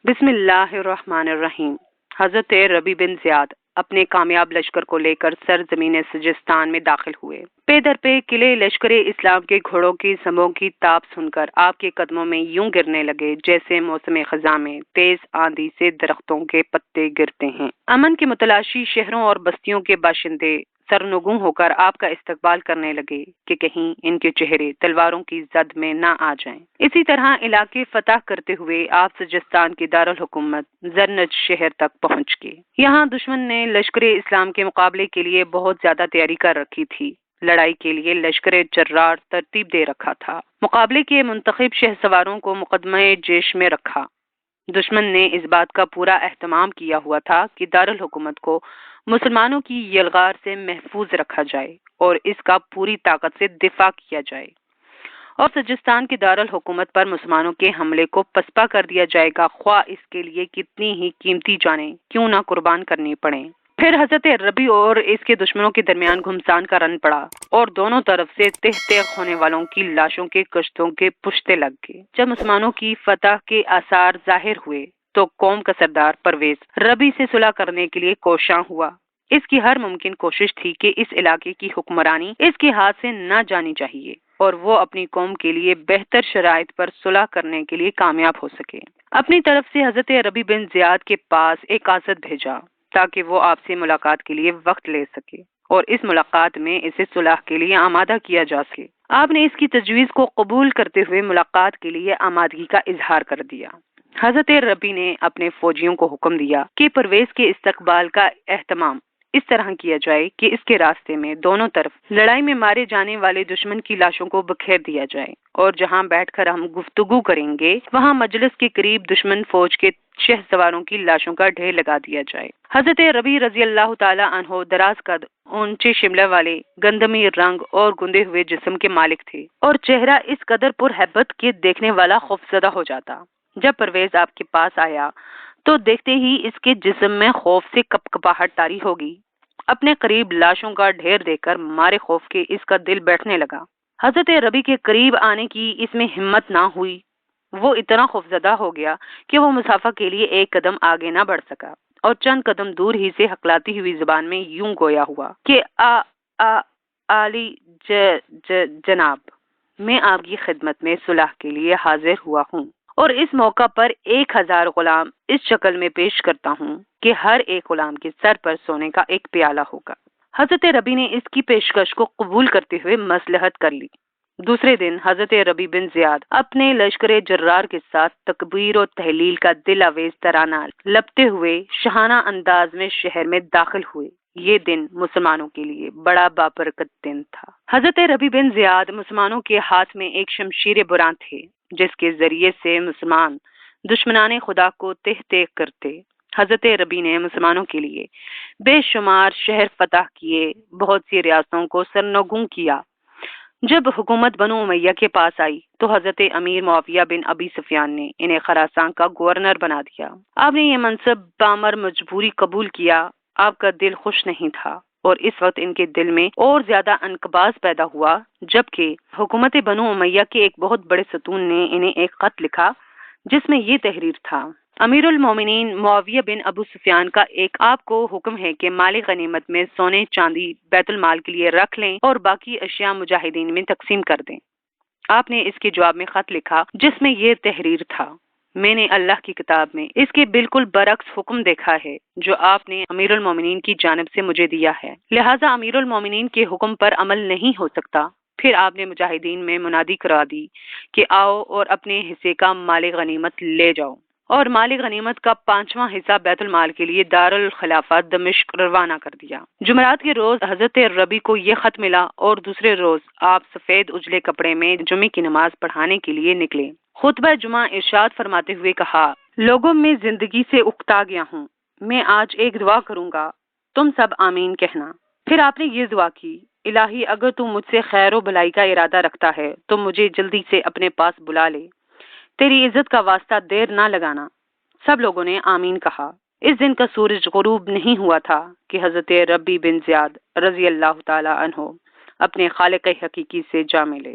بسم اللہ الرحمن الرحیم۔ حضرت ربی بن زیاد اپنے کامیاب لشکر کو لے کر سرزمین سجستان میں داخل ہوئے۔ پے در پے قلعے لشکر اسلام کے گھوڑوں کی سموں کی تاپ سن کر آپ کے قدموں میں یوں گرنے لگے جیسے موسم خزاں میں تیز آندھی سے درختوں کے پتے گرتے ہیں۔ امن کے متلاشی شہروں اور بستیوں کے باشندے سرنگوں ہو کر آپ کا استقبال کرنے لگے کہ کہیں ان کے چہرے تلواروں کی زد میں نہ آ جائیں۔ اسی طرح علاقے فتح کرتے ہوئے آپ سجستان کی دارالحکومت زرنج شہر تک پہنچ گئے۔ یہاں دشمن نے لشکر اسلام کے مقابلے کے لیے بہت زیادہ تیاری کر رکھی تھی۔ لڑائی کے لیے لشکر جرار ترتیب دے رکھا تھا۔ مقابلے کے منتخب شہ سواروں کو مقدمہ جیش میں رکھا۔ دشمن نے اس بات کا پورا اہتمام کیا ہوا تھا کہ دارالحکومت کو مسلمانوں کی یلغار سے محفوظ رکھا جائے اور اس کا پوری طاقت سے دفاع کیا جائے، اور سجستان کی دارالحکومت پر مسلمانوں کے حملے کو پسپا کر دیا جائے گا، خواہ اس کے لیے کتنی ہی قیمتی جانیں کیوں نہ قربان کرنی پڑیں۔ پھر حضرت ربی اور اس کے دشمنوں کے درمیان گھمسان کا رن پڑا اور دونوں طرف سے تہ تیغ ہونے والوں کی لاشوں کے کشتوں کے پشتے لگ گئے۔ جب مسلمانوں کی فتح کے آثار ظاہر ہوئے تو قوم کا سردار پرویز ربی سے صلح کرنے کے لیے کوشاں ہوا۔ اس کی ہر ممکن کوشش تھی کہ اس علاقے کی حکمرانی اس کے ہاتھ سے نہ جانی چاہیے اور وہ اپنی قوم کے لیے بہتر شرائط پر صلح کرنے کے لیے کامیاب ہو سکے۔ اپنی طرف سے حضرت ربی بن زیاد کے پاس ایک قاصد بھیجا تاکہ وہ آپ سے ملاقات کے لیے وقت لے سکے اور اس ملاقات میں اسے صلح کے لیے آمادہ کیا جا سکے۔ آپ نے اس کی تجویز کو قبول کرتے ہوئے ملاقات کے لیے آمادگی کا اظہار کر دیا۔ حضرت ربی نے اپنے فوجیوں کو حکم دیا کہ پرویز کے استقبال کا اہتمام اس طرح کیا جائے کہ اس کے راستے میں دونوں طرف لڑائی میں مارے جانے والے دشمن کی لاشوں کو بکھیر دیا جائے، اور جہاں بیٹھ کر ہم گفتگو کریں گے وہاں مجلس کے قریب دشمن فوج کے شہ سواروں کی لاشوں کا ڈھیر لگا دیا جائے۔ حضرت ربی رضی اللہ تعالی عنہ دراز قد، اونچے شملہ والے، گندمی رنگ اور گندے ہوئے جسم کے مالک تھے، اور چہرہ اس قدر پرہیبت کہ دیکھنے والا خوفزدہ ہو جاتا۔ جب پرویز آپ کے پاس آیا تو دیکھتے ہی اس کے جسم میں خوف سے کپ کپاہٹ طاری ہوگی۔ اپنے قریب لاشوں کا ڈھیر دیکھ کر مارے خوف کے اس کا دل بیٹھنے لگا۔ حضرت ربی کے قریب آنے کی اس میں ہمت نہ ہوئی۔ وہ اتنا خوفزدہ ہو گیا کہ وہ مسافہ کے لیے ایک قدم آگے نہ بڑھ سکا اور چند قدم دور ہی سے ہکلاتی ہوئی زبان میں یوں گویا ہوا کہ علی جناب، میں آپ کی خدمت میں صلح کے لیے حاضر ہوا ہوں، اور اس موقع پر 1000 غلام اس شکل میں پیش کرتا ہوں کہ ہر ایک غلام کے سر پر سونے کا ایک پیالہ ہوگا۔ حضرت ربی نے اس کی پیشکش کو قبول کرتے ہوئے مصلحت کر لی۔ دوسرے دن حضرت ربی بن زیاد اپنے لشکر جرار کے ساتھ تکبیر و تحلیل کا دل آویز ترانہ لپتے ہوئے شاہانہ انداز میں شہر میں داخل ہوئے۔ یہ دن مسلمانوں کے لیے بڑا بابرکت دن تھا۔ حضرت ربی بن زیاد مسلمانوں کے ہاتھ میں ایک شمشیر براں تھے جس کے ذریعے سے مسلمان دشمنان خدا کو تہ تیغ کرتے۔ حضرت ربی نے مسلمانوں کے لیے بے شمار شہر فتح کیے، بہت سی ریاستوں کو سرنگوں کیا۔ جب حکومت بنو امیہ کے پاس آئی تو حضرت امیر معاویہ بن ابی سفیان نے انہیں خراسان کا گورنر بنا دیا۔ آپ نے یہ منصب بامر مجبوری قبول کیا۔ آپ کا دل خوش نہیں تھا، اور اس وقت ان کے دل میں اور زیادہ انقباض پیدا ہوا جبکہ حکومت بنو امیہ کے ایک بہت بڑے ستون نے انہیں ایک خط لکھا جس میں یہ تحریر تھا: امیر المومنین معاویہ بن ابو سفیان کا ایک آپ کو حکم ہے کہ مال غنیمت میں سونے چاندی بیت المال کے لیے رکھ لیں اور باقی اشیاء مجاہدین میں تقسیم کر دیں۔ آپ نے اس کے جواب میں خط لکھا جس میں یہ تحریر تھا: میں نے اللہ کی کتاب میں اس کے بالکل برعکس حکم دیکھا ہے جو آپ نے امیر المومنین کی جانب سے مجھے دیا ہے، لہٰذا امیر المومنین کے حکم پر عمل نہیں ہو سکتا۔ پھر آپ نے مجاہدین میں منادی کرا دی کہ آؤ اور اپنے حصے کا مال غنیمت لے جاؤ، اور مال غنیمت کا 5واں حصہ بیت المال کے لیے دارالخلافہ دمشق روانہ کر دیا۔ جمعرات کے روز حضرت ربی کو یہ خط ملا اور دوسرے روز آپ سفید اجلے کپڑے میں جمعے کی نماز پڑھانے کے لیے نکلے۔ خطبہ جمعہ ارشاد فرماتے ہوئے کہا: لوگوں میں زندگی سے اکتا گیا ہوں، میں آج ایک دعا کروں گا، تم سب آمین کہنا۔ پھر آپ نے یہ دعا کی: الہی، اگر تو مجھ سے خیر و بھلائی کا ارادہ رکھتا ہے تو مجھے جلدی سے اپنے پاس بلا لے، تیری عزت کا واسطہ دیر نہ لگانا۔ سب لوگوں نے آمین کہا۔ اس دن کا سورج غروب نہیں ہوا تھا کہ حضرت ربی بن زیاد رضی اللہ تعالی عنہ اپنے خالق حقیقی سے جا ملے۔